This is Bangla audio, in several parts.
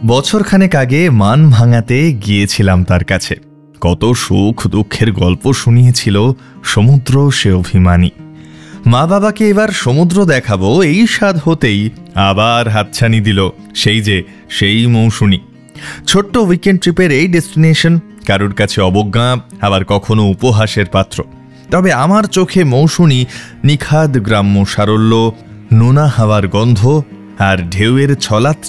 বছরখানেক আগে মান ভাঙাতে গিয়েছিলাম তার কাছে। কত সুখ দুঃখের গল্প শুনিয়েছিল সমুদ্র সে অভিমানী। মা বাবাকে এবার সমুদ্র দেখাবো এই স্বাদ হতেই আবার হাতছানি দিল সেই মৌসুমী। ছোট্ট উইকেন্ড ট্রিপের এই ডেস্টিনেশন কারুর কাছে অবজ্ঞা, আবার কখনো উপহাসের পাত্র। তবে আমার চোখে মৌসুমী নিখাদ গ্রাম্য সারল্য, নোনা হাওয়ার গন্ধ আর ঢেউয়ের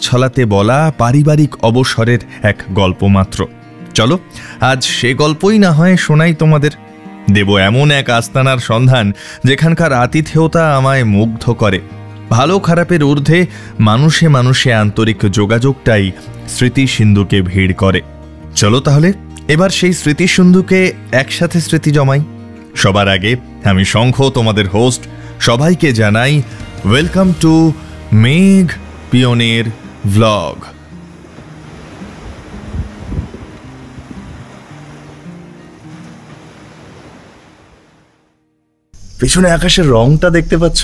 ছলাতে বলা পারিবারিক অবসরের এক গল্প মাত্র। চলো আজ সে গল্পই না হয় শোনাই তোমাদের। দেব এমন এক আস্তানার সন্ধান যেখানকার আতিথেয়তা আমায় মুগ্ধ করে। ভালো খারাপের ঊর্ধ্বে মানুষে মানুষে আন্তরিক যোগাযোগটাই স্মৃতিসিন্ধুকে ভিড় করে। চলো তাহলে এবার সেই স্মৃতিসিন্ধুকে একসাথে স্মৃতি জমাই। সবার আগে আমি শঙ্খ, তোমাদের হোস্ট, সবাইকে জানাই ওয়েলকাম টু মেঘ পিওনের ভ্লগ। পেছনে আকাশের রংটা দেখতে পাচ্ছ?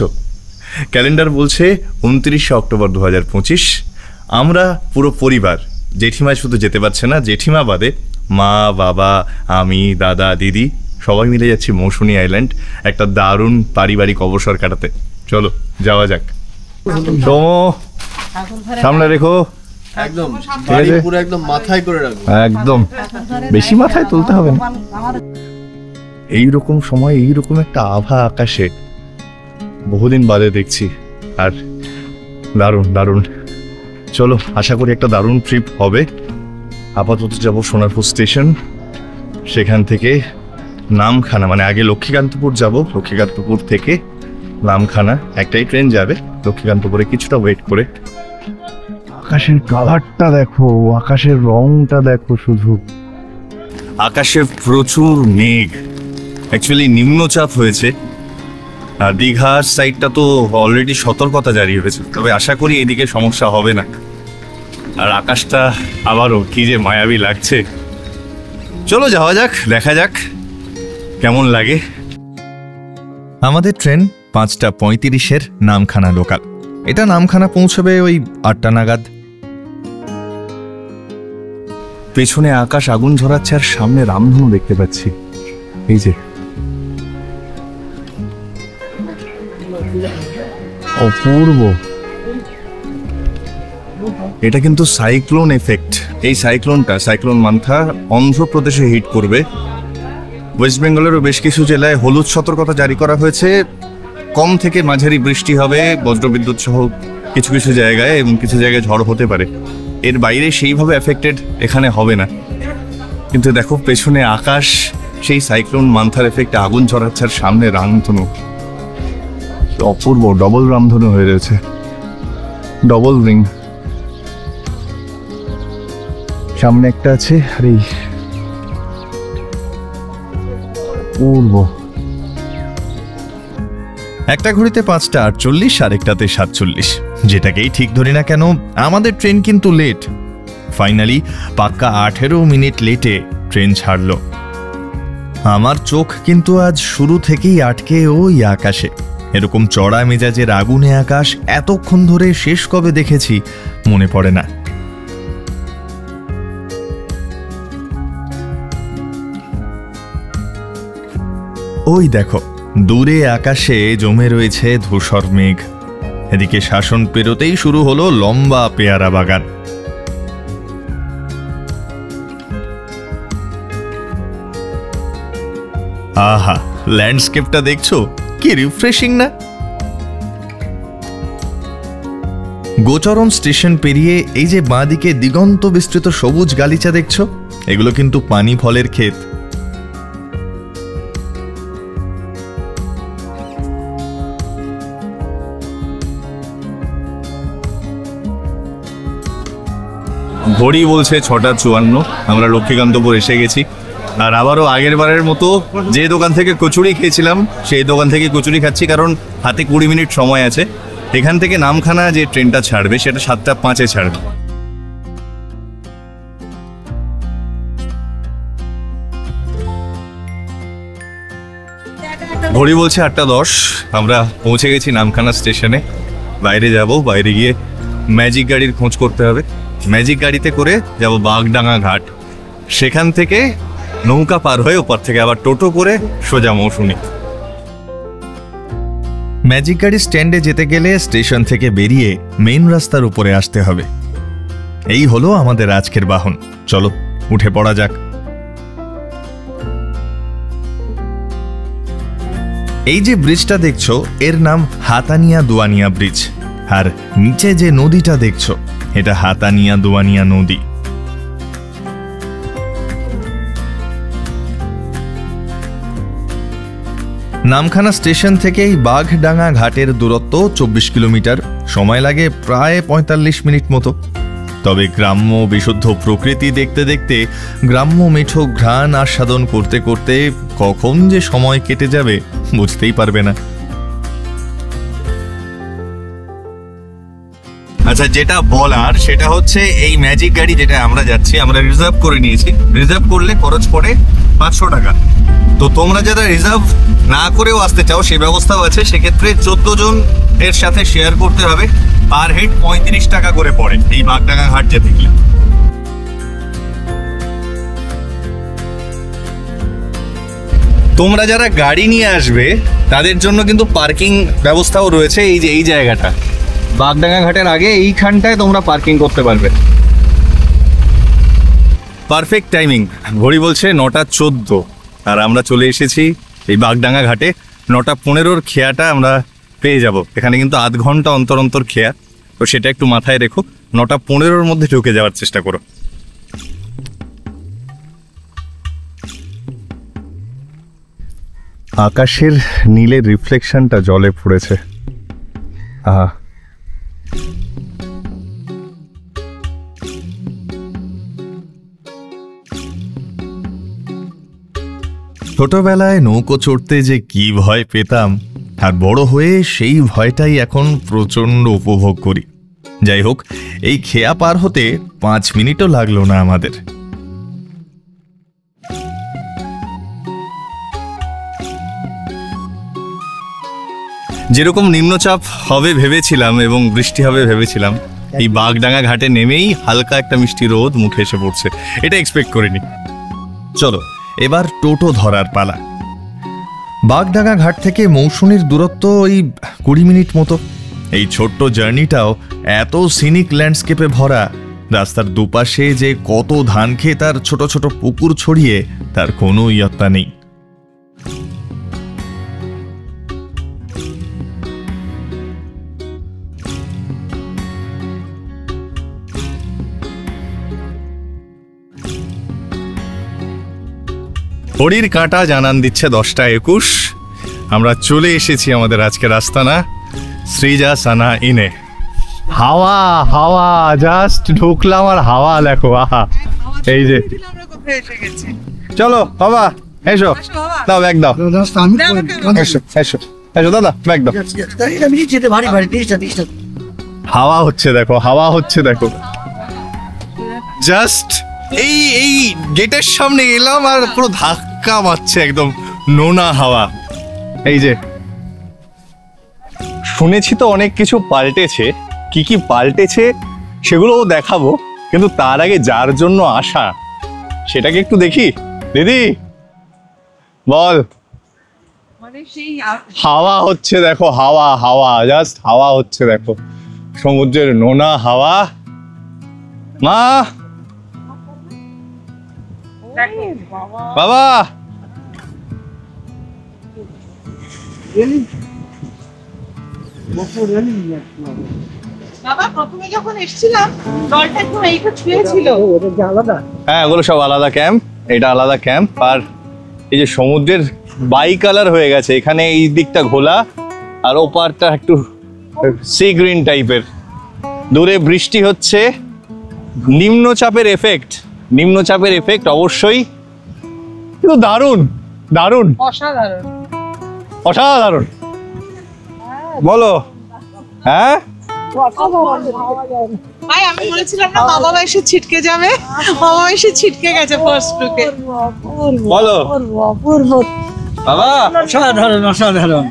ক্যালেন্ডার বলছে 29শে অক্টোবর 2025। আমরা পুরো পরিবার, জেঠিমা শুধু যেতে পারছে না, জেঠিমা বাদে মা, বাবা, আমি, দাদা, দিদি সবাই মিলে যাচ্ছি মৌসুমী আইল্যান্ড একটা দারুণ পারিবারিক অবসর কাটাতে। চলো যাওয়া যাক। সামনে রেখো, একদম পুরো একদম মাথায় করে রাখো, একদম বেশি মাথায় তুলতে হবে না। এইরকম সময় এইরকম একটা আভা আকাশে বহুদিন বাদে দেখছি, আর দারুণ দারুণ। চলো, আশা করি একটা দারুণ ট্রিপ হবে। আপাতত যাবো সোনারপুর স্টেশন, সেখান থেকে নামখানা, মানে আগে লক্ষ্মীকান্তপুর যাব, লক্ষ্মীকান্তপুর থেকে নামখানা একটাই ট্রেন যাবে। লক্ষ্মীকান্তপুরে কিছুটা ওয়েট করে। আকাশের কালারটা দেখো, আকাশের রংটা দেখো, শুধু আকাশে প্রচুর মেঘ। অ্যাকচুয়ালি নিম্নচাপ হয়েছে, আর দীঘার সাইডটা তো অলরেডি সতর্কতা জারি হয়েছে, তবে আশা করি এদিকে সমস্যা হবে না। আর আকাশটা আবারও কি যে মায়াবী লাগছে। চলো যাওয়া যাক, দেখা যাক কেমন লাগে। আমাদের ট্রেন 5:35 নামখানা লোকাল। এটা নামখানা পৌঁছবে ওই 8টা নাগাদ। পেছনে আকাশ আগুন ঝরাচ্ছে, আর সামনে রামধনু দেখতে পাচ্ছি। এই যে অপূর্ব, এটা কিন্তু সাইক্লোন এফেক্ট। এই সাইক্লোন মান্থা অন্ধ্রপ্রদেশে হিট করবে। ওয়েস্ট বেঙ্গলেরও বেশ কিছু জেলায় হলুদ সতর্কতা জারি করা হয়েছে। কম থেকে মাঝারি বৃষ্টি হবে, বজ্রবিদ্যুৎ সহ কিছু কিছু জায়গায়, এবং কিছু জায়গায় ঝড় হতে পারে। এর বাইরে সেইভাবে এফেক্টেড এখানে হবে না। কিন্তু দেখো পেছনে আকাশ সেই সাইক্লোন মান্থার এফেক্টে আগুন ঝরাচ্ছে, আর সামনে রামধনু। অপূর্ব, ডবল রামধনু হয়ে রয়েছে, ডবল রিং। সামনে একটা আছে, আর এই অপূর্ব। একটা ঘড়িতে 5:48, আরেকটাতে 47। যেটাকেই ঠিক ধরি না কেন, আমাদের ট্রেন কিন্তু লেট। ফাইনালি পাক্কা 18 মিনিট লেটে ট্রেন ছাড়ল। আমার চোখ কিন্তু আজ শুরু থেকেই আটকে ওই আকাশে। এরকম চড়া মেজাজের আগুনে আকাশ এতক্ষণ ধরে শেষ কবে দেখেছি মনে পড়ে না। ওই দেখো, দূরে আকাশে জমে রয়েছে ধূসর মেঘ। এদিকে শাসন পেরোতেই শুরু হলো লম্বা পেয়ারা বাগান। আহা, ল্যান্ডস্কেপটা দেখছো কি রিফ্রেশিং না? গোচরণ স্টেশন পেরিয়ে এই যে বাঁদিকে দিগন্ত বিস্তৃত সবুজ গালিচা দেখছো, এগুলো কিন্তু পানি ফলের ক্ষেত। ঘড়ি বলছে 6:54। আমরা লক্ষ্মীকান্তপুর এসে গেছি। আর আবারও আগের বারের মতো যে দোকান থেকে কচুরি খেয়েছিলাম সেই দোকান থেকে কচুরি খাচ্ছি, কারণ হাতে 20 মিনিট সময় আছে। এখান থেকে নামখানা যে ট্রেনটা ছাড়বে সেটা 7:05 ছাড়বে। ঘড়ি বলছে 8:10। আমরা পৌঁছে গেছি নামখানা স্টেশনে। বাইরে যাব, বাইরে গিয়ে ম্যাজিক গাড়ির খোঁজ করতে হবে। ম্যাজিক গাড়িতে করে যাব বাগডাঙ্গা ঘাট, সেখান থেকে নৌকা পার হয়ে ওপর থেকে আবার টোটো করে সোজা মৌসুমী। ম্যাজিক গাড়ি স্ট্যান্ডে যেতে গেলে স্টেশন থেকে বেরিয়ে মেইন রাস্তার উপরে আসতে হবে। এই হলো আমাদের আজকের বাহন। চলো উঠে পড়া যাক। এই যে ব্রিজটা দেখছো এর নাম হাতানিয়া দুয়ানিয়া ব্রিজ, আর নিচে যে নদীটা দেখছো এটা হাতানিয়া দুয়ানিয়া নদী। নামখানা স্টেশন থেকে এই বাঘডাঙ্গা ঘাটের দূরত্ব 24 কিলোমিটার, সময় লাগে প্রায় 45 মিনিট মতো। তবে গ্রাম্য বিশুদ্ধ প্রকৃতি দেখতে দেখতে, গ্রাম্য মিঠো ঘ্রাণ আস্বাদন করতে করতে কখন যে সময় কেটে যাবে বুঝতেই পারবে না। আচ্ছা, যেটা বলার সেটা হচ্ছে এই ম্যাজিক গাড়ি যেটা আমরা যাচ্ছি, আমরা রিজার্ভ করে নিয়েছি। রিজার্ভ করলে খরচ পড়ে 500 টাকা। তো তোমরা যারা রিজার্ভ না করেও আসতে চাও সেই ব্যবস্থাও আছে। সেক্ষেত্রে 14 জন এর সাথে শেয়ার করতে হবে। পার হেড 35 টাকা করে পড়ে এই বাগডাঙ্গা ঘাট যেতে গেলে। তোমরা যারা গাড়ি নিয়ে আসবে তাদের জন্য কিন্তু পার্কিং ব্যবস্থাও রয়েছে। এই যে এই জায়গাটা বাগডাঙ্গা ঘাটের আগে এইখানটায় তোমরা পার্কিং করতে পারবে। পারফেক্ট টাইমিং, ঘড়ি বলছে 9:14 আর আমরা চলে এসেছি এই বাগডাঙ্গা ঘাটে। 9:15 খেয়াটা আমরা পেয়ে যাব। এখানে কিন্তু আধ ঘন্টা অন্তর অন্তর খেয়া, তো সেটা একটু মাথায় রেখো। 9:15 মধ্যে ঢুকে যাওয়ার চেষ্টা করো। আকাশের নীলের রিফ্লেকশনটা জলে পড়েছে। আহা, ছোটবেলায় নৌকো চড়তে যে কি ভয় পেতাম, আর বড় হয়ে সেই ভয়টাই এখন প্রচণ্ড উপভোগ করি। যাই হোক, এই খেয়া পার হতে 5 মিনিটও লাগলো না আমাদের। যেরকম নিম্নচাপ হবে ভেবেছিলাম এবং বৃষ্টি হবে ভেবেছিলাম, এই বাগডাঙ্গা ঘাটে নেমেই হালকা একটা মিষ্টি রোদ মুখে এসে পড়ছে। এটা এক্সপেক্ট করিনি। চলো এবার টোটো ধরার পালা। বাগডাঙ্গা ঘাট থেকে মৌসুমীর দূরত্ব ওই 20 মিনিট মতো। এই ছোট্ট জার্নিটাও এত সিনিক ল্যান্ডস্কেপে ভরা। রাস্তার দুপাশে যে কত ধান ক্ষেত আর ছোট ছোট পুকুর ছড়িয়ে তার কোনো ইয়ত্তা নেই। ঘড়ির কাঁটা জানান দিচ্ছে 10:21। আমরা চলে এসেছি আমাদের আজকের আস্তানা শ্রীজা সানা ইনে। হাওয়া হাওয়া, জাস্ট ঢুকলাম আর হাওয়া দেখো। আহা, এই যে চলো বাবা এসো, দাও ব্যাগ দাও। এসো এসো এসো দাদা, ব্যাগ দাও। হাওয়া হচ্ছে দেখো, হাওয়া হচ্ছে দেখো। জাস্ট এই গেটের সামনে এলাম আর পুরো ধাক্কা মারছে একদম নোনা হাওয়া। এই যে শুনেছি তো অনেক কিছু পাল্টেছে, কি কি পাল্টেছে সেগুলোও দেখাবো, কিন্তু তার আগে যার জন্য আসা সেটাকে একটু দেখি। দিদি বল। হাওয়া হচ্ছে দেখো, হাওয়া হাওয়া, জাস্ট হাওয়া হচ্ছে দেখো, সমুদ্রের নোনা হাওয়া। মা বাবা, হ্যাঁ ওগুলো সব আলাদা ক্যাম্প, এটা আলাদা ক্যাম্প। আর এই যে সমুদ্রের বাই কালার হয়ে গেছে, এখানে এই দিকটা ঘোলা আর ওপারটা একটু সি গ্রিন টাইপের। দূরে বৃষ্টি হচ্ছে, নিম্নচাপের এফেক্ট, নিম্নচাপের এফেক্ট অবশ্যই, কিন্তু দারুণ দারুণ, অসাধারণ অসাধারণ। বলো হ্যাঁ, ভাই আমি বলেছিলাম না বাবা এসে ছিটকে যাবে, বাবা এসে ছিটকে গেছে ফার্স্ট লুকে। বলো বাবা, অসাধারণ অসাধারণ।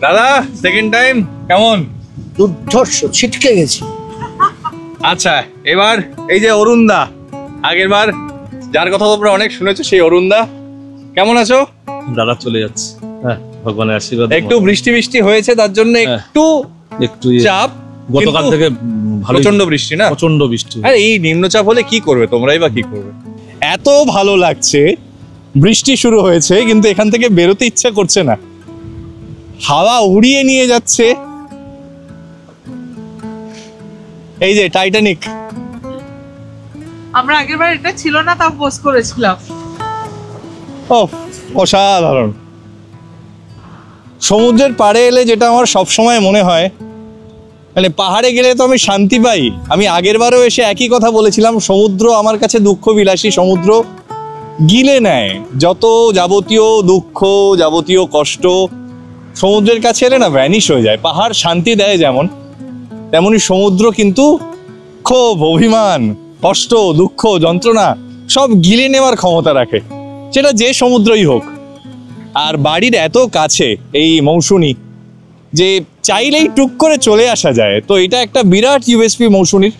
দাদা সেকেন্ড টাইম কেমন? দুর্ধর্ষ, ছিটকে গেছি। আচ্ছা, এবার এই যে অরুণদা, আগের বার যার কথা তোমরা অনেক শুনেছো, সেই অরুণদা কেমন আছো? দাদা চলে যাচ্ছে, হ্যাঁ ভগবানের আশীর্বাদ। একটু বৃষ্টি বৃষ্টি হয়েছে, তার জন্য একটু চাপ। গতকাল থেকে প্রচন্ড বৃষ্টি না? প্রচন্ড বৃষ্টি। আরে এই নিম্নচাপ হলে কি করবে তোমরাই বা কি করবে? এত ভালো লাগছে, বৃষ্টি শুরু হয়েছে কিন্তু এখান থেকে বেরোতে ইচ্ছা করছে না, হাওয়া উড়িয়ে নিয়ে যাচ্ছে। এই যে টাইটানিক, আমরা আগেরবার এটা ছিল না, তাও পোস্ট করেছিলাম। ও অসাধারণ। সমুদ্রের পাড়ে এলে যেটা আমার সবসময় মনে হয়, মানে পাহাড়ে গেলে তো আমি শান্তি পাই। আমি আগের বারও এসে একই কথা বলেছিলাম, সমুদ্র আমার কাছে দুঃখ বিলাসী। সমুদ্র গিলে নেয় যত যাবতীয় দুঃখ, যাবতীয় কষ্ট, সমুদ্রের কাছে এলে না ভ্যানিশ হয়ে যায়। পাহাড় শান্তি দেয় যেমন, তেমনি সমুদ্র কিন্তু ক্ষোভ, অভিমান, কষ্ট, দুঃখ, যন্ত্রণা সব গিলে নেওয়ার ক্ষমতা রাখে, সেটা যে সমুদ্রই হোক। আর বাড়ির এত কাছে এই মৌসুনি যে চাইলেই টুক করে চলে আসা যায়, তো এটা একটা বিরাট ইউএসপি মৌসুনির।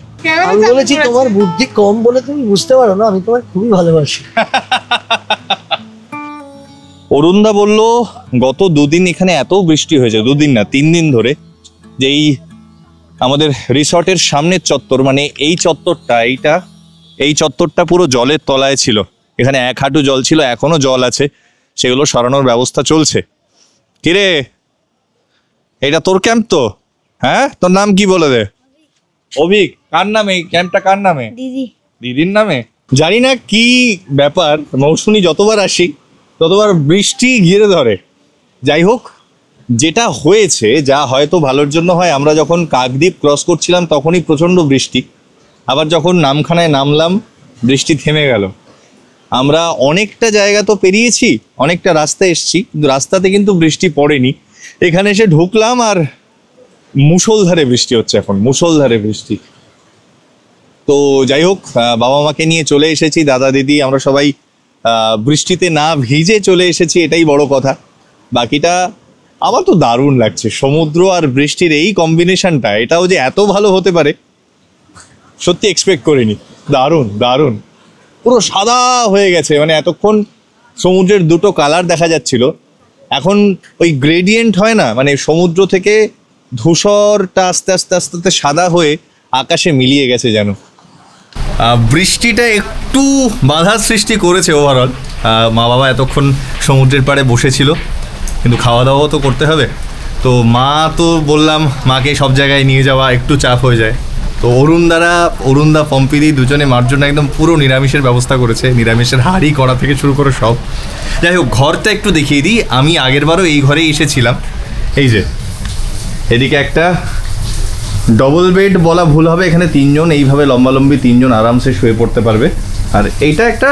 আমি বলেছি তোমার বুদ্ধি কম বলে তুমি বুঝতে পারো না, আমি তোমার খুবই ভালোবাসি। অরুণদা বলল গত দুদিন এখানে এত বৃষ্টি হয়েছে, দুদিন না 3 দিন ধরে, যে এই আমাদের রিসর্টের সামনের চত্বর, মানে এই চত্বরটা, এই চত্বরটা পুরো জলের তলায় ছিল। এখানে 1 হাঁটু জল ছিল, এখনো জল আছে, সেগুলো সরানোর ব্যবস্থা চলছে। কিরে, এটা তোর ক্যাম্প তো? হ্যাঁ, তোর নাম কি বলে দে? অভিক। কার নামে এই ক্যাম্পটা? কার নামে? দিদির নামে। জানি না কি ব্যাপার, মৌসুমী যতবার আসি ততবার বৃষ্টি ঘিরে ধরে। যাই হোক, যেটা হয়েছে, যা হয়তো ভালোর জন্য হয়, আমরা যখন কাকদ্বীপ ক্রস করছিলাম তখনই প্রচণ্ড বৃষ্টি, আবার যখন নামখানায় নামলাম বৃষ্টি থেমে গেল। আমরা অনেকটা জায়গা তো পেরিয়েছি, অনেকটা রাস্তা এসছি, কিন্তু রাস্তাতে কিন্তু বৃষ্টি পড়েনি। এখানে এসে ঢুকলাম আর মুষলধারে বৃষ্টি হচ্ছে, এখন মুষলধারে বৃষ্টি। তো যাই হোক, বাবা মাকে নিয়ে চলে এসেছি, দাদা দিদি আমরা সবাই বৃষ্টিতে না ভিজে চলে এসেছি, এটাই বড় কথা। বাকিটা আমার তো দারুণ লাগছে, সমুদ্র আর বৃষ্টির এই কম্বিনেশনটা, এটাও যে এত ভালো হতে পারে সত্যি এক্সপেক্ট করিনি। দারুণ দারুণ, পুরো সাদা হয়ে গেছে, মানে এতক্ষণ সমুদ্রের দুটো কালার দেখা যাচ্ছিল, এখন ওই গ্রেডিয়েন্ট হয় না, মানে সমুদ্র থেকে ধূসরটা আস্তে আস্তে আস্তে আস্তে সাদা হয়ে আকাশে মিলিয়ে গেছে যেন। বৃষ্টিটা একটু বাধা সৃষ্টি করেছে ওভারঅল। মা বাবা এতক্ষণ সমুদ্রের পাড়ে বসেছিল, কিন্তু খাওয়া দাওয়াও তো করতে হবে। তো মা তো বললাম, মাকে সব জায়গায় নিয়ে যাওয়া একটু চাপ হয়ে যায়। তো অরুণদা পম্পিদি দুজনে মার জন্য একদম পুরো নিরামিষের ব্যবস্থা করেছে, নিরামিষের হাঁড়ি করা থেকে শুরু করে সব। যাই হোক, ঘরটা একটু দেখিয়ে দিই। আমি আগেরবারও এই ঘরেই এসেছিলাম। এই যে এদিকে একটা ডবল বেড বলা ভুল হবে, এখানে 3 জন এইভাবে লম্বালম্বি 3 জন আরামসে শুয়ে পড়তে পারবে। আর এইটা একটা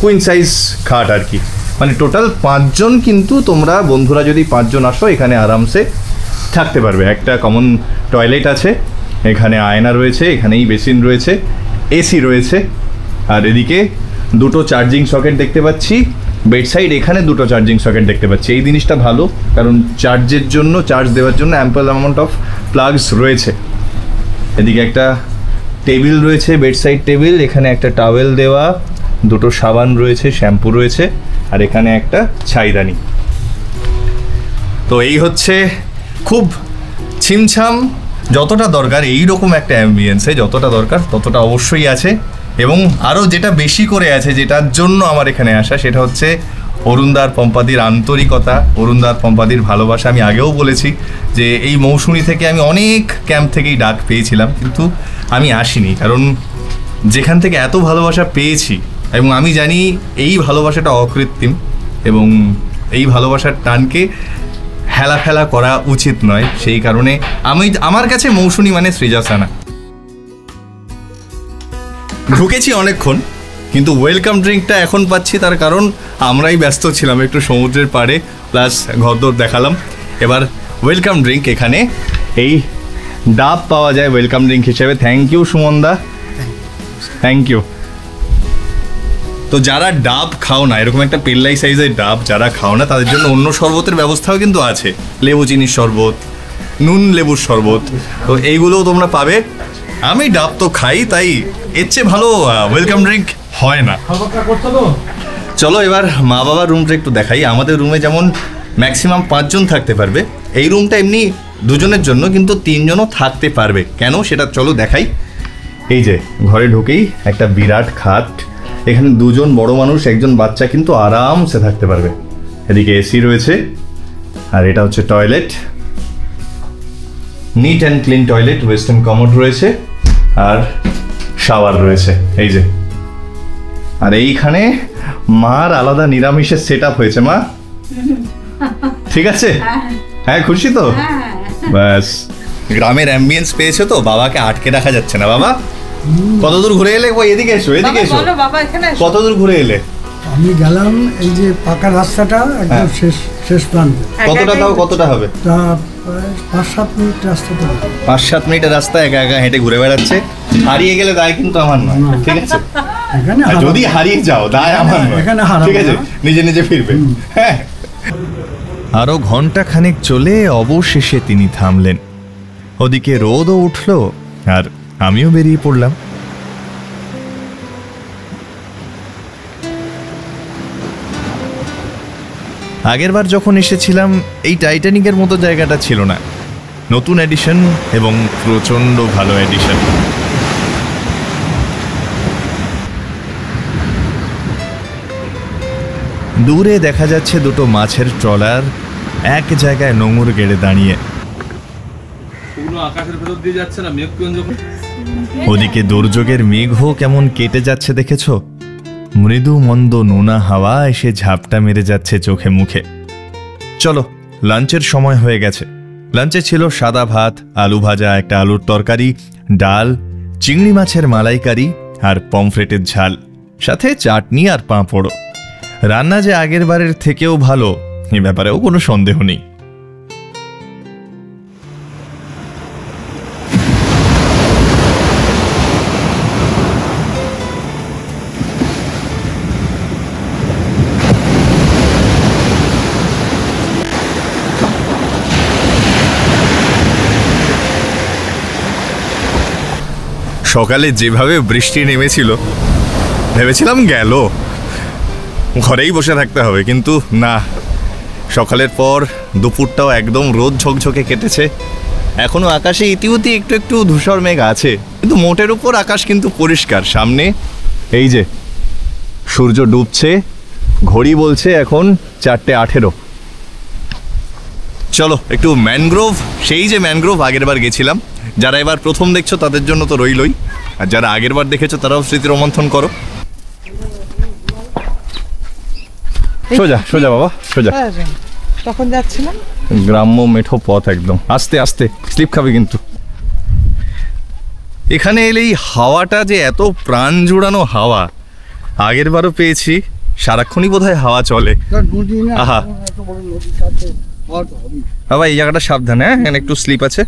কুইন সাইজ খাট আর কি, মানে টোটাল 5 জন, কিন্তু তোমরা বন্ধুরা যদি 5 জন আসো এখানে আরামসে থাকতে পারবে। একটা কমন টয়লেট আছে, এখানে আয়না রয়েছে, এখানেই বেসিন রয়েছে, এসি রয়েছে। আর এদিকে 2টো চার্জিং সকেট দেখতে পাচ্ছি, বেড সাইড এখানে 2টো চার্জিং সকেট দেখতে পাচ্ছি। এই জিনিসটা ভালো, কারণ চার্জের জন্য, চার্জ দেওয়ার জন্য অ্যাম্পল অ্যামাউন্ট অফ প্লাগস রয়েছে। এদিকে একটা টেবিল রয়েছে, বেড সাইড টেবিল, এখানে একটা টাওয়েল দেওয়া, 2টো সাবান রয়েছে, শ্যাম্পু রয়েছে, আর এখানে একটা ছাইদানি। তো এই হচ্ছে খুব ছিমছাম, যতটা দরকার এইরকম একটা অ্যাম্বিয়েন্সে যতটা দরকার ততটা অবশ্যই আছে। এবং আরও যেটা বেশি করে আছে, যেটার জন্য আমার এখানে আসা, সেটা হচ্ছে অরুণদার পম্পাদির আন্তরিকতা, অরুণদার পম্পাদির ভালোবাসা। আমি আগেও বলেছি যে এই মৌসুমী থেকে আমি অনেক ক্যাম্প থেকেই ডাক পেয়েছিলাম, কিন্তু আমি আসিনি, কারণ যেখান থেকে এত ভালোবাসা পেয়েছি, এবং আমি জানি এই ভালোবাসাটা অকৃত্রিম, এবং এই ভালোবাসার টানকে হেলাফেলা করা উচিত নয়। সেই কারণে আমার কাছে মৌসুমী মানে সৃজাসানা। ঢুকেছি অনেকক্ষণ, কিন্তু ওয়েলকাম ড্রিঙ্কটা এখন পাচ্ছি, তার কারণ আমরাই ব্যস্ত ছিলাম একটু সমুদ্রের পাড়ে, প্লাস ঘরদোর দেখালাম। এবার ওয়েলকাম ড্রিঙ্ক, এখানে এই ডাব পাওয়া যায় ওয়েলকাম ড্রিঙ্ক হিসেবে। থ্যাংক ইউ সুমনদা, থ্যাংক ইউ। তো যারা ডাব খাও না, এরকম একটা পেল্লাই সাইজের ডাব যারা খাও না, তাদের জন্য অন্য শরবতের ব্যবস্থাও কিন্তু আছে, লেবু চিনির শরবত, নুন লেবুর শরবত, তো এইগুলোও তোমরা পাবে। আমি ডাব তো খাই, তাই এর চেয়ে ভালো ওয়েলকাম ড্রিঙ্ক হয় না। চলো এবার মা বাবার রুমটা একটু দেখাই। আমাদের রুমে যেমন ম্যাক্সিমাম 5 জন থাকতে পারবে, এই রুমটা এমনি 2 জনের জন্য, কিন্তু 3 জনও থাকতে পারবে। কেন সেটা চলো দেখাই। এই যে ঘরে ঢুকেই একটা বিরাট খাট, এখানে 2 জন বড় মানুষ, 1 জন বাচ্চা কিন্তু আরামসে থাকতে পারবে। এদিকে এসি রয়েছে, আর এটা হচ্ছে toilet, neat and clean toilet, western commode রয়েছে, আর শাওয়ার রয়েছে এই যে। আর এইখানে মার আলাদা নিরামিষের সেট আপ হয়েছে। মা ঠিক আছে? হ্যাঁ খুশি তো? ব্যাস, গ্রামের অ্যাম্বিয়েন্স পেয়েছে তো, বাবাকে আটকে রাখা যাচ্ছে না। বাবা কত দূর ঘুরে এলে? ওই এদিকে এসো, এদিকে এসো। কত দূর ঘুরে এলে? আমি গেলাম এই যে পাকা রাস্তাটা একদম শেষ প্রান্তে। কতটা তাও কতটা হবে? তা 5-7 মিনিট রাস্তাটা। 5-7 মিনিটের রাস্তা একা একা হেঁটে ঘুরে বেড়াচ্ছে। হারিয়ে গেলে দায় কিন্তু আমার নয়, ঠিক আছে? এখানে আর যদি হারিয়ে যাও দায় আমার নয়, এখানে হারাবো ঠিক আছে? না। নিজে নিজে ফিরবে। হ্যাঁ। আরো ঘন্টা খানেক চলে অবশেষে তিনি থামলেন। ওদিকে রোদও উঠল, আর আমিও বেরিয়ে পড়লাম। আগেরবার যখন এসেছিলাম এই টাইটানিকের মতো জায়গাটা ছিল না, নতুন এডিশন এবং প্রচন্ড ভালো এডিশন। দূরে দেখা যাচ্ছে 2টো মাছের ট্রলার এক জায়গায় নোঙর গেড়ে দাঁড়িয়ে। পুরো আকাশের ভেতর দিয়ে যাচ্ছে না মেঘ যখন। ওদিকে দুর্যোগের মেঘও কেমন কেটে যাচ্ছে দেখেছ? মৃদু মন্দ নোনা হাওয়া এসে ঝাপটা মেরে যাচ্ছে চোখে মুখে। চলো লাঞ্চের সময় হয়ে গেছে। লাঞ্চে ছিল সাদা ভাত, আলু ভাজা, একটা আলুর তরকারি, ডাল, চিংড়ি মাছের মালাইকারি আর পমফ্রেটের ঝাল, সাথে চাটনি আর পাঁপড়ও। রান্না যে আগের বারের থেকেও ভালো, এ ব্যাপারেও কোনো সন্দেহ নেই। সকালে যেভাবে বৃষ্টি নেমেছিল ভেবেছিলাম গেল, ঘরেই বসে থাকতে হবে, কিন্তু না। সকালের পর দুপুরটাও একদম রোদ ঝকঝকে কেটেছে। এখনো আকাশে ইতিউতি একটু একটু ধূসর মেঘ আছে, কিন্তু মোটের উপর আকাশ কিন্তু পরিষ্কার। সামনে এই যে সূর্য ডুবছে, ঘড়ি বলছে এখন 4:18। চলো একটু ম্যানগ্রোভ, সেই যে ম্যানগ্রোভ আগের বার গেছিলাম, যারা এবার প্রথম দেখছো তাদের জন্য তো রইলই, আর যারা আগের বার দেখেছো তারাও স্মৃতি রোমন্থন করো। সোজা সোজা বাবা, সোজা। তখন যাচ্ছিলাম গ্রাম্য মেঠো পথ, একদম আস্তে আস্তে, স্লিপ খাবে কিন্তু। এখানে এলেই হাওয়াটা যে এত প্রাণ জুড়ানো হাওয়া, আগের বারও পেয়েছি। সারাক্ষণই বোধহয় হাওয়া চলে। আহা বাবা, এই জায়গাটা সাবধান, হ্যাঁ, এখানে একটু স্লিপ আছে।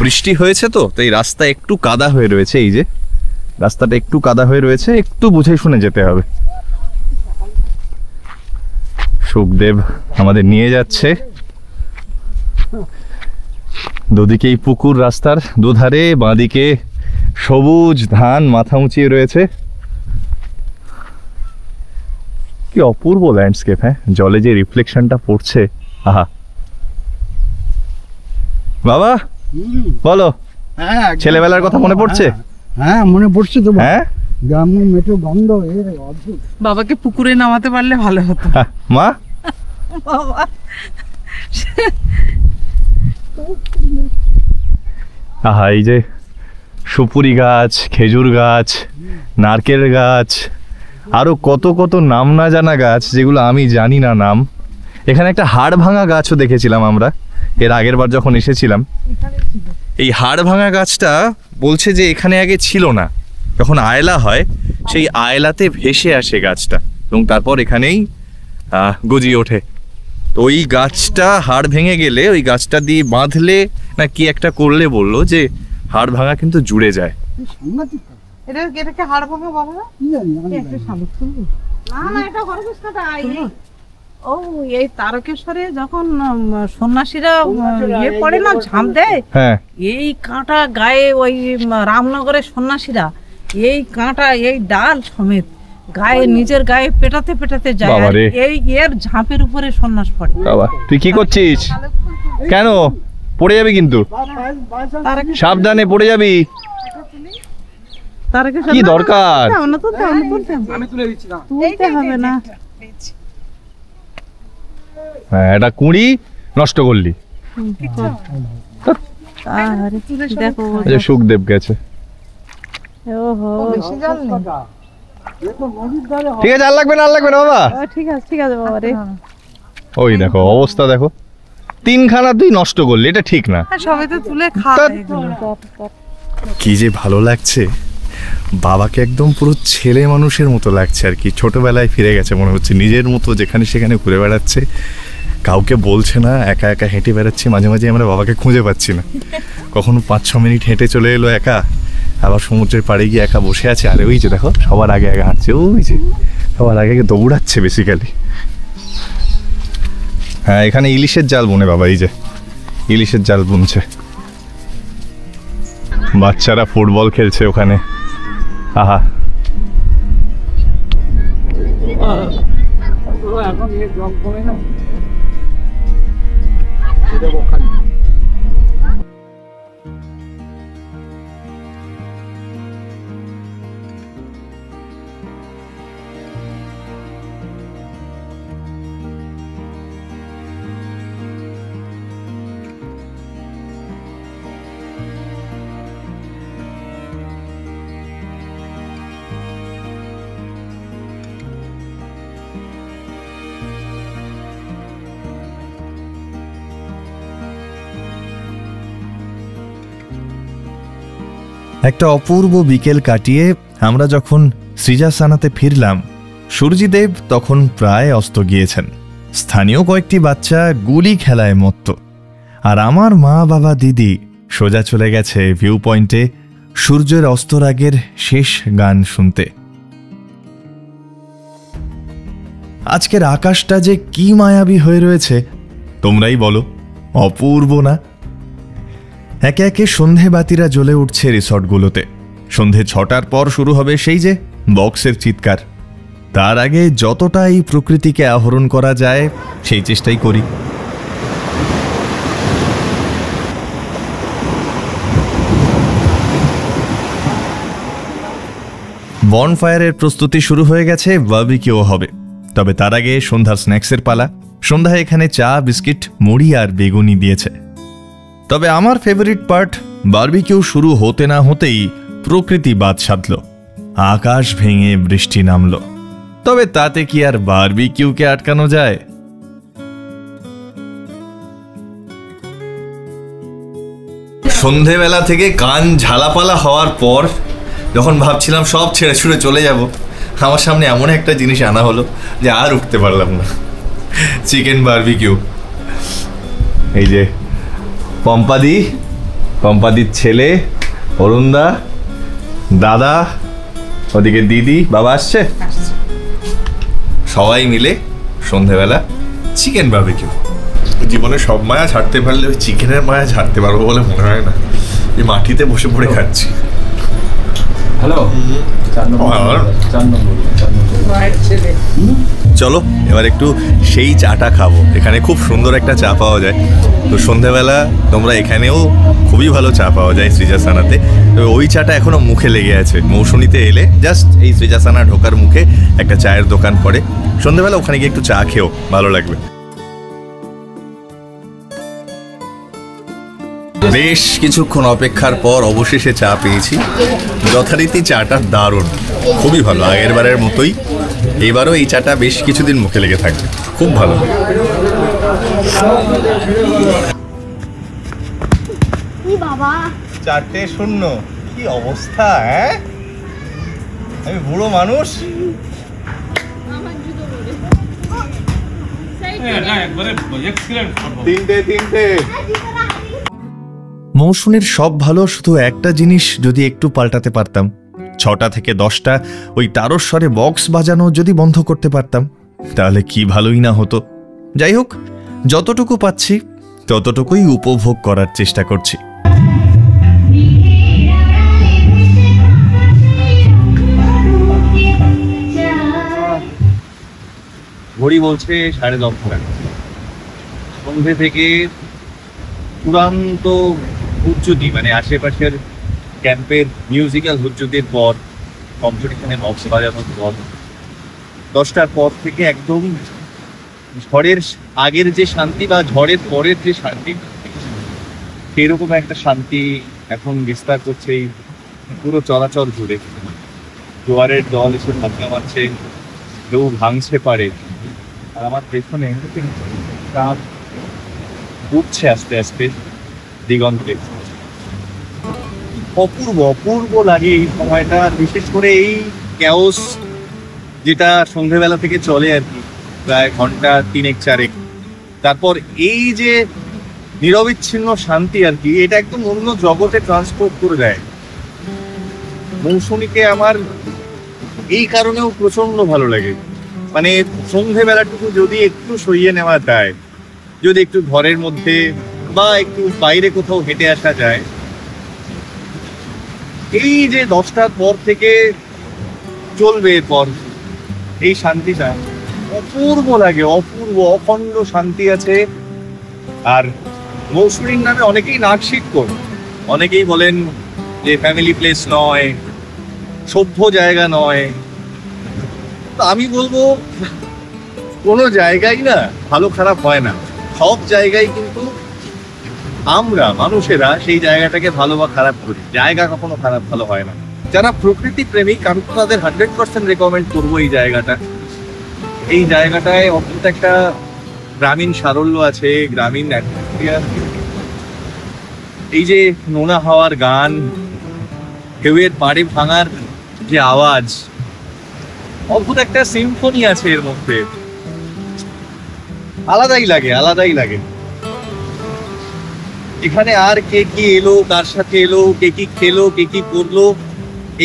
বৃষ্টি হয়েছে তো, তাই রাস্তা একটু কাদা হয়ে রয়েছে। এই যে রাস্তাটা একটু কাদা হয়ে রয়েছে, একটু বুঝে শুনে যেতে হবে। সুখদেব আমাদের নিয়ে যাচ্ছে। দুদিকেই পুকুর, রাস্তার দুধারে বাঁদিকে সবুজ ধান মাথা উঁচিয়ে রয়েছে। কি অপূর্ব ল্যান্ডস্কেপ! হ্যাঁ, জলে যে রিফ্লেকশনটা পড়ছে, আহা। বাবা বলো, ছেলেবেলার কথা মনে পড়ছে? হ্যাঁ মনে পড়ছে তো। হ্যাঁ, গ্রাম্য মেঠো গন্ধ, অদ্ভুত। বাবাকে পুকুরে নামাতে পারলে ভালো হতো। মা বাবা আহা, এই যে সুপুরি গাছ, খেজুর গাছ, নারকেল গাছ, আরো কত কত নাম না জানা গাছ, যেগুলো আমি জানি না নাম। এখানে একটা হাড় ভাঙা গাছও দেখেছিলাম আমরা এর আগের বার যখন এসেছিলাম। এই হাড় ভাঙা গাছটা বলছে যে এখানে আগে ছিল না, যখন আয়লা হয় সেই আয়লাতে ভেসে আসে গাছটা, এবং তারপর এখানেই গজিয়ে ওঠে। তো ওই গাছটা হাড় ভেঙে গেলে ওই গাছটা দিয়ে বাঁধলে না কি একটা করলে বললো যে হাড় ভাঙা কিন্তু জুড়ে যায়। এটাকে হাড় ভাঙা বলে না? কি জানি আমি একটা শামুক তুলবো? না না, এটা খরগোশ কাটা। ও এই তারকেশ্বরে যখন সন্ন্যাসীরা ইয়ে পড়ে না, ঝাঁপ দেয়, হ্যাঁ এই কাঁটা গায়ে ওই রামনগরের সন্ন্যাসীরা এই কাঁটা এই ডাল সমেত গায়ে নিজের গায়ে পেটাতে পেটাতে যায়, আর বাবারে। এই এর ঝাঁপের উপরে সন্ন্যাস পড়ে। বাবা তুই কি করছিস? কেন পড়ে যাবি কিন্তু, সাবধানে পড়ে যাবি। তারকেশ্বর কি দরকার? তুলতে হবে না। হ্যাঁ এটা কুঁড়ি নষ্ট করলি। আরে দেখো এই যে সুখদেব গেছে। ওহো ঠিক আছে, আর লাগবে না, আর লাগবে না বাবা। ঠিক আছে বাবা রে। ওই দেখো অবস্থা দেখো, 3খানা তুই নষ্ট করলি, এটা ঠিক না। সবাই তো তুলে খায় এগুলো। কি যে ভালো লাগছে, বাবাকে একদম পুরো ছেলে মানুষের মতো লাগছে আর কি। ছোটবেলায় ফিরে গেছে মনে হচ্ছে, নিজের মতো যেখানে সেখানে ঘুরে বেড়াচ্ছে, কাউকে বলছে না, একা একা হেঁটে বেড়াচ্ছি। মাঝে মাঝে আমরা বাবাকে খুঁজে পাচ্ছি না, কখনো 5-6 মিনিট হেঁটে চলে এলো একা, আবার সমুদ্রের পাড়ে গিয়ে একা বসে আছে। আরে ওই যে দেখো সবার আগে আগে হাঁটছে, ওই যে সবার আগে আগে দৌড়াচ্ছে বেসিক্যালি। হ্যাঁ এখানে ইলিশের জাল বুনে বাবা, এই যে ইলিশের জাল বুনছে। বাচ্চারা ফুটবল খেলছে ওখানে, আহা। একটা অপূর্ব বিকেল কাটিয়ে আমরা যখন সৃজাসানাতে ফিরলাম, সূর্যদেব তখন প্রায় অস্ত গিয়েছেন। স্থানীয় কয়েকটি বাচ্চা গুলি খেলায় মত্ত, আর আমার মা বাবা দিদি সোজা চলে গেছে ভিউ পয়েন্টে সূর্যের অস্তর আগের শেষ গান শুনতে। আজকের আকাশটা যে কি মায়াবী হয়ে রয়েছে তোমরাই বলো, অপূর্ব না? একে একে সন্ধে বাতিরা জ্বলে উঠছে রিসর্টগুলোতে। সন্ধে 6টার পর শুরু হবে সেই যে বক্সের চিৎকার। তার আগে যতটা এই প্রকৃতিকে আহরণ করা যায় সেই চেষ্টাই করি। বনফায়ারের প্রস্তুতি শুরু হয়ে গেছে, বারবিকিউ হবে। তবে তার আগে সন্ধ্যার স্ন্যাক্সের পালা। সন্ধ্যায় এখানে চা, বিস্কিট, মুড়ি আর বেগুনি দিয়েছে। তবে আমার ফেভারিট পার্ট, বারবিকিউ শুরু হতে না হতেই প্রকৃতি বাদ সাধল, আকাশ ভেঙে বৃষ্টি নামল। তবে তাতে কি আর বারবিকিউকে আটকানো যায়? সন্ধেবেলা থেকে কান ঝালাপালা হওয়ার পর যখন ভাবছিলাম সব ছেড়ে ছুড়ে চলে যাব, আমার সামনে এমন একটা জিনিস আনা হলো যে আর উঠতে পারলাম না। Chicken barbecue. এই যে পম্পাদির ছেলে অরুণদা, দাদা, ওদিকে দিদি, বাবা আসছে, সবাই মিলে সন্ধেবেলা চিকেন বারবিকিউ। জীবনে সব মায়া ছাড়তে পারলে ওই চিকেনের মায়া ছাড়তে পারবো বলে মনে হয় না। এই মাটিতে বসে পড়ে খাচ্ছি। হ্যালো, চলো এবার একটু সেই চাটা খাবো। এখানে খুব সুন্দর একটা চা পাওয়া যায়। তো সন্ধেবেলা তোমরা এখানেও খুবই ভালো চা পাওয়া যায় সৃজাসানাতে। তবে ওই চাটা এখনো মুখে লেগে আছে। মৌসুমীতে এলে জাস্ট এই সৃজাসানা ঢোকার মুখে একটা চায়ের দোকান পড়ে, সন্ধেবেলা ওখানে গিয়ে একটু চা খেও, ভালো লাগবে। বেশ কিছুক্ষণ অপেক্ষার পর অবশেষে চা পেয়েছি। যথারীতি চাটা দারুণ, খুবই ভালো, আগের বারের মতোই। এবারও এই চাটা বেশ কিছুদিন মুখে লেগে থাকবে, খুব ভালো। 4-0 কি অবস্থা! হ্যাঁ, আমি বুড়ো মানুষ। তিনটে মৌসুমীর সব ভালো, শুধু একটা জিনিস যদি একটু পাল্টাতে পারতাম। 6টা থেকে 10টা ওই তারস্বরে বক্স বাজানো যদি বন্ধ করতে পারতাম তাহলে কি ভালোই না হতো। যাই হোক, যতটুকু পাচ্ছি ততটুকুই উপভোগ করার চেষ্টা করছি। ঘড়ি বলছে 10:30। সন্ধ্যে থেকে চূড়ান্ত হুজ্জুতি, মানে আশেপাশের ক্যাম্পের মিউজিক্যাল হুজ্জুতির পর, কম্পিটিশনে বক্স বাজানোর পর, 10টার পর থেকে একদম ঝড়ের আগের যে শান্তি বা ঝড়ের পরের যে শান্তি, সেরকম একটা শান্তি এখন বিস্তার করছে এই পুরো চলাচল জুড়ে। জোয়ারের দল এসে ধাক্কা মারছে, কেউ ভাঙছে পারে, আর আমার পেছনে চাঁদ উঠছে আস্তে আস্তে দিগন্তে। অপূর্ব অপূর্ব লাগে এই সময়টা, বিশেষ করে এই ক্যাওস যেটা সন্ধ্যেবেলা থেকে চলে আর কি, প্রায় ঘন্টা 3-4। তারপর এই যে নিরবিচ্ছিন্ন শান্তি আর কি, এটা একদম অন্য জগতে ট্রান্সপোর্ট করে দেয়। মৌসুমীকে আমার এই কারণেও প্রচন্ড ভালো লাগে, মানে সন্ধ্যেবেলাটুকু যদি একটু সইয়ে নেওয়া যায়, যদি একটু ঘরের মধ্যে বা একটু বাইরে কোথাও হেঁটে আসা যায়, এই যে 10টার পর থেকে চলবে এরপর এই শান্তিটা অপূর্ব লাগে, অপূর্ব অখণ্ড শান্তি আছে। আর মৌসুমীর নামে অনেকেই নাকশিট করে, অনেকেই বলেন যে ফ্যামিলি প্লেস নয়, সভ্য জায়গা নয়। তো আমি বলবো কোনো জায়গায় না ভালো খারাপ হয় না, সব জায়গায় কিন্তু আমরা মানুষেরা সেই জায়গাটাকে ভালো বা খারাপ করি। জায়গা কখনো খারাপ ভালো হয় না। যারা প্রকৃতি প্রেমিক, আমি তো তাদের 100% রেকমেন্ড করবো এই জায়গাটা। এই জায়গাটায় অদ্ভুত একটা গ্রামীণ সারল্য আছে, গ্রামীণ অ্যাটমসফিয়ার। এই যে নোনা হাওয়ার গান, ঢেউয়ের পাড়ে ভাঙার যে আওয়াজ, অদ্ভুত একটা সিম্ফনি আছে এর মধ্যে। আলাদাই লাগে, আলাদাই লাগে। এখানে আর কে কি এলো, কার সাথে এলো, কে কি খেলো, কে কি করলো,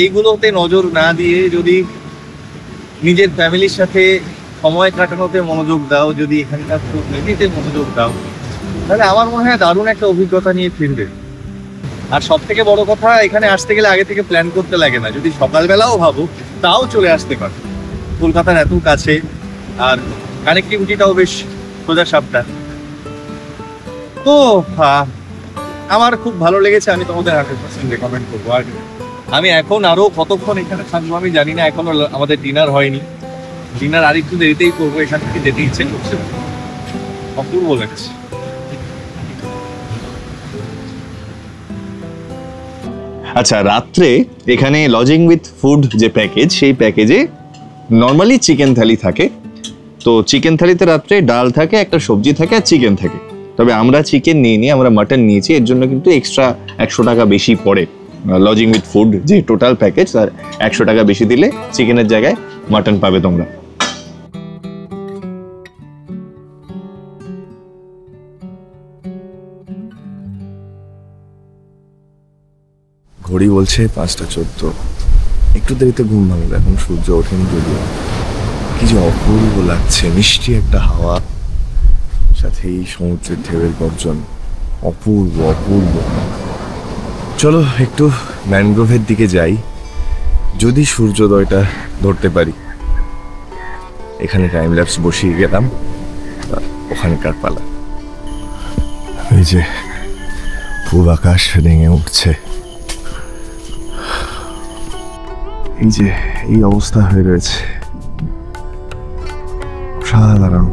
এইগুলোতে নজর না দিয়ে যদি নিজের ফ্যামিলির সাথে সময় কাটানোতে মনোযোগ দাও, যদি এখানকার প্রকৃতিতে মনোযোগ দাও, তাহলে আমার মনে হয় দারুণ একটা অভিজ্ঞতা নিয়ে ফিরবে। আর সব থেকে বড় কথা, এখানে আসতে গেলে আগে থেকে প্ল্যান করতে লাগে না। যদি সকালবেলাও ভাবো তাও চলে আসতে পারো, কলকাতার এত কাছে, আর কানেক্টিভিটিটাও বেশ সোজা সাপটা। তো আমার খুব ভালো লেগেছে, আমি তোমাদের 100% রেকমেন্ড করবো। আর আমি এখন আরো কতক্ষণ এখানে থাকবো আমি জানি না, এখনো আমাদের ডিনার হয়নি, ডিনার আর একটু দেরিতেই করবো, এখান থেকে যেতে ইচ্ছে করছে, অপূর্ব লাগছে। আচ্ছা, রাত্রে এখানে লজিং উইথ ফুড যে প্যাকেজ, সেই প্যাকেজে নর্মালি চিকেন থালি থাকে। তো চিকেন থালিতে রাত্রে ডাল থাকে, একটা সবজি থাকে আর চিকেন থাকে। তবে আমরা চিকেন নিয়ে আমরা মাটন নিয়েছি, এর জন্য কিন্তু এক্সট্রা 100 টাকা বেশি পড়ে। লজিং উইথ ফুড যে টোটাল প্যাকেজ, আর 100 টাকা বেশি দিলে চিকেনের জায়গায় মাটন পাবে তোমরা। ঘড়ি বলছে 5:14। একটু দেরিতে ঘুম ভাঙবে, এখন সূর্য ওঠেনি যদিও। কি যে অপূর্ব লাগছে, মিষ্টি একটা হাওয়া, সাথেই সমুদ্রের ঢেউয়ের গর্জন, অপূর্ব অপূর্ব। চলো একটু ম্যানগ্রোভের দিকে যাই, যদি সূর্যোদয়টা ধরতে পারি। এখানে টাইম ল্যাপস বসিয়ে গেলাম, ওখানকার পালা। এই যে পূব আকাশ রেঙে উঠছে, এই যে এই অবস্থা হয়ে রয়েছে, সাধারণ।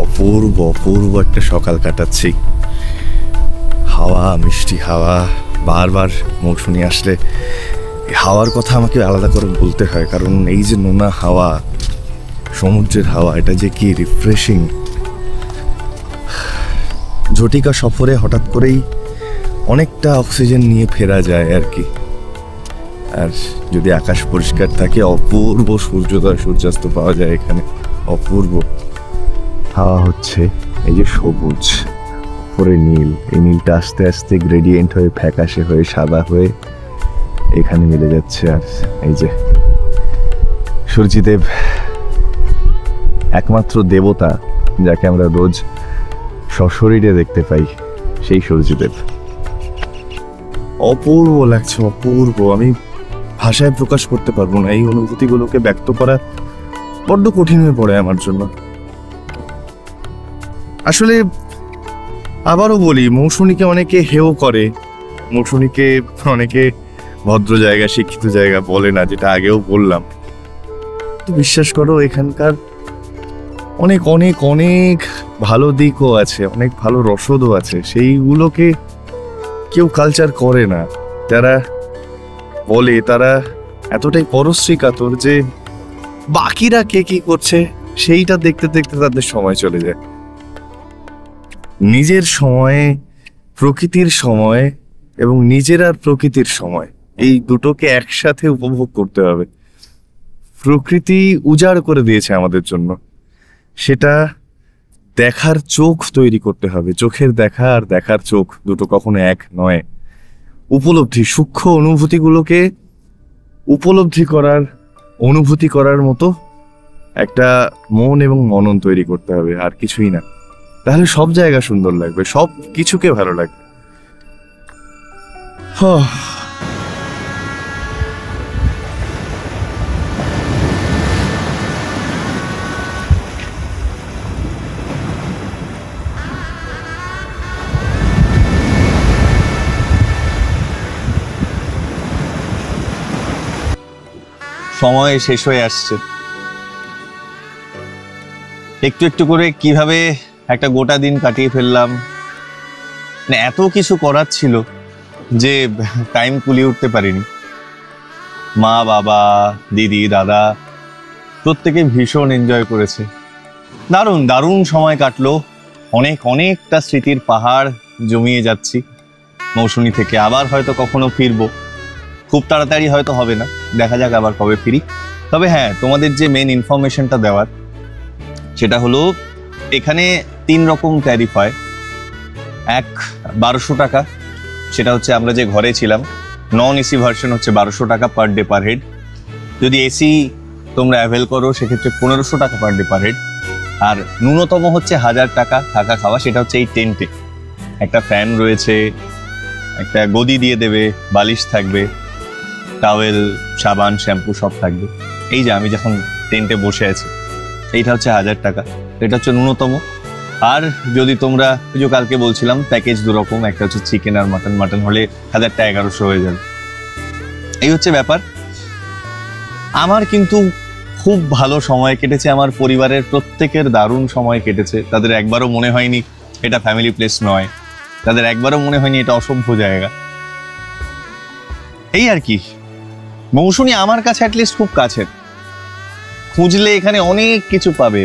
অপূর্ব অপূর্ব একটা সকাল কাটাচ্ছি। হাওয়া, মিষ্টি হাওয়া, বারবার মৌসুমী আসলে এই হাওয়ার কথা আমাকে আলাদা করে বলতে হয়, কারণ এই যে নোনা হাওয়া, সমুদ্রের হাওয়া, এটা যে কি রিফ্রেশিং। ঝটিকা সফরে হঠাৎ করেই অনেকটা অক্সিজেন নিয়ে ফেরা যায় আর কি। আর যদি আকাশ পরিষ্কার থাকে অপূর্ব সূর্যোদয় সূর্যাস্ত পাওয়া যায় এখানে, অপূর্ব। হাওয়া হচ্ছে এই যে সবুজ, উপরে নীল, এই নীলটা আস্তে আস্তে গ্রেডিয়েন্ট হয়ে ফ্যাকাশে হয়ে সাদা হয়ে এখানে মিলে যাচ্ছে। আর এই যে সূর্যদেব, একমাত্র দেবতা যাকে আমরা রোজ সশরীরে দেখতে পাই, সেই সূর্যদেব। অপূর্ব লাগছে, অপূর্ব। আমি ভাষায় প্রকাশ করতে পারবো না, এই অনুভূতিগুলোকে ব্যক্ত করা বড্ড কঠিন হয়ে পড়ে আমার জন্য। আসলে আবারও বলি, মৌসুমীকে অনেকে হেয় করে, মৌসুমীকে অনেকে ভদ্র জায়গা, শিক্ষিত জায়গা বলে না, যেটা আগেও বললাম। তো বিশ্বাস করো, এখানকার অনেক অনেক অনেক ভালো দিকও আছে, অনেক ভালো রসদও আছে, সেইগুলোকে কেউ কালচার করে না। যারা বলে তারা এতটাই পরশ্রী কাতর যে বাকিরা কে কি করছে সেইটা দেখতে দেখতে তাদের সময় চলে যায়। নিজের সময়ে, প্রকৃতির সময় এবং নিজের আর প্রকৃতির সময়, এই দুটোকে একসাথে উপভোগ করতে হবে। প্রকৃতি উজাড় করে দিয়েছে আমাদের জন্য, সেটা দেখার চোখ তৈরি করতে হবে। চোখের দেখা আর দেখার চোখ দুটো কখনো এক নয়। উপলব্ধি, সূক্ষ্ম অনুভূতিগুলোকে উপলব্ধি করার, অনুভূতি করার মতো একটা মন এবং মনন তৈরি করতে হবে, আর কিছুই না। তাহলে সব জায়গা সুন্দর লাগবে, সব কিছুকে ভালো লাগবে। সময় শেষ হয়ে আসছে। একটু একটু করে কিভাবে একটা গোটা দিন কাটিয়ে ফেললাম, মানে এত কিছু করার ছিল যে টাইম কুলিয়ে উঠতে পারিনি। মা, বাবা, দিদি, দাদা প্রত্যেকে ভীষণ এনজয় করেছে। দারুণ দারুণ সময় কাটলো। অনেকটা স্মৃতির পাহাড় জমিয়ে যাচ্ছি মৌসুমী থেকে। আবার হয়তো কখনো ফিরবো, খুব তাড়াতাড়ি হয়তো হবে না, দেখা যাক আবার কবে ফিরি। তবে হ্যাঁ, তোমাদের যে মেন ইনফরমেশনটা দেওয়ার, সেটা হলো এখানে 3 রকম ট্যারিফ হয়। এক 1200 টাকা, সেটা হচ্ছে আমরা যে ঘরে ছিলাম, নন এসি ভার্সন হচ্ছে 1200 টাকা পার ডে পার হেড। যদি এসি তোমরা অ্যাভেল করো সেক্ষেত্রে 1500 টাকা পার ডে পার হেড। আর ন্যূনতম হচ্ছে 1000 টাকা থাকা খাওয়া, সেটা হচ্ছে এই টেন্টে। একটা ফ্যান রয়েছে, একটা গদি দিয়ে দেবে, বালিশ থাকবে, টাওয়েল, সাবান, শ্যাম্পু সব থাকবে। এই যে আমি যখন টেন্টে বসে আছি, এইটা হচ্ছে 1000 টাকা, এটা হচ্ছে ন্যূনতম। আর যদি তোমরা, যে কালকে বলছিলাম প্যাকেজ 2 রকম, একটা হচ্ছে চিকেন আর মাটন। মাটন হলে 1000টা 1100 হয়ে যাবে। এই হচ্ছে ব্যাপার। আমার কিন্তু খুব ভালো সময় কেটেছে, আমার পরিবারের প্রত্যেকের দারুণ সময় কেটেছে। তাদের একবারও মনে হয়নি এটা ফ্যামিলি প্লেস নয়, তাদের একবারও মনে হয়নি এটা অসভ্য জায়গা। এই আর কি। মৌসুমী আমার কাছে অ্যাটলিস্ট খুব কাছের, খুঁজলে এখানে অনেক কিছু পাবে।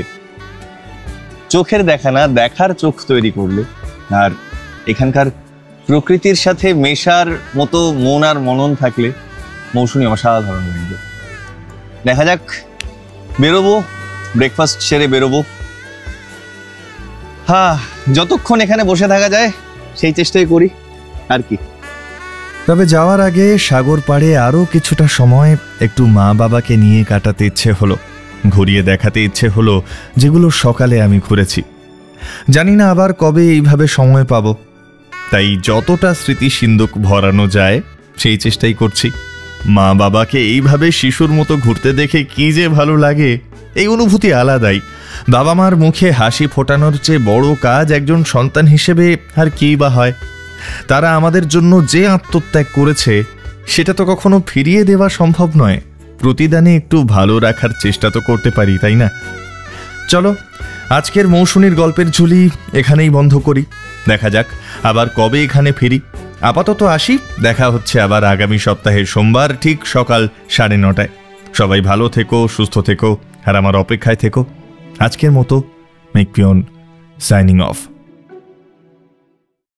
চোখের দেখা না, দেখার চোখ তৈরি করলে, আর এখানকার প্রকৃতির সাথে মেশার মতো মন আর মনন থাকলে মৌসুমী অসাধারণ লাগবে। দেখা যাক, বেরোবো, ব্রেকফাস্ট সেরে বেরোবো। যতক্ষণ এখানে বসে থাকা যায় সেই চেষ্টাই করি আর কি। তবে যাওয়ার আগে সাগর পাড়ে আরও কিছুটা সময় একটু মা বাবাকে নিয়ে কাটাতে ইচ্ছে হলো, ঘুরিয়ে দেখাতে ইচ্ছে হলো যেগুলো সকালে আমি ঘুরেছি। জানি না আবার কবে এইভাবে সময় পাব, তাই যতটা স্মৃতি সিন্দুক ভরানো যায় সেই চেষ্টাই করছি। মা বাবাকে এইভাবে শিশুর মতো ঘুরতে দেখে কি যে ভালো লাগে, এই অনুভূতি আলাদাই। বাবা মার মুখে হাসি ফোটানোর চেয়ে বড় কাজ একজন সন্তান হিসেবে আর কি বা হয়। তারা আমাদের জন্য যে আত্মত্যাগ করেছে সেটা তো কখনো ফিরিয়ে দেওয়া সম্ভব নয়। প্রতিদানে একটু ভালো রাখার চেষ্টা তো করতে পারি, তাই না? চলো, আজকের মৌসুমীর গল্পের ঝুলি এখানেই বন্ধ করি। দেখা যাক আবার কবে এখানে ফিরি। আপাতত আসি, দেখা হচ্ছে আবার আগামী সপ্তাহের সোমবার ঠিক সকাল 9:30টায়। সবাই ভালো থেকো, সুস্থ থেকো, আর আমার অপেক্ষায় থেকো। আজকের মতো মেকপিয়ন সাইনিং অফ।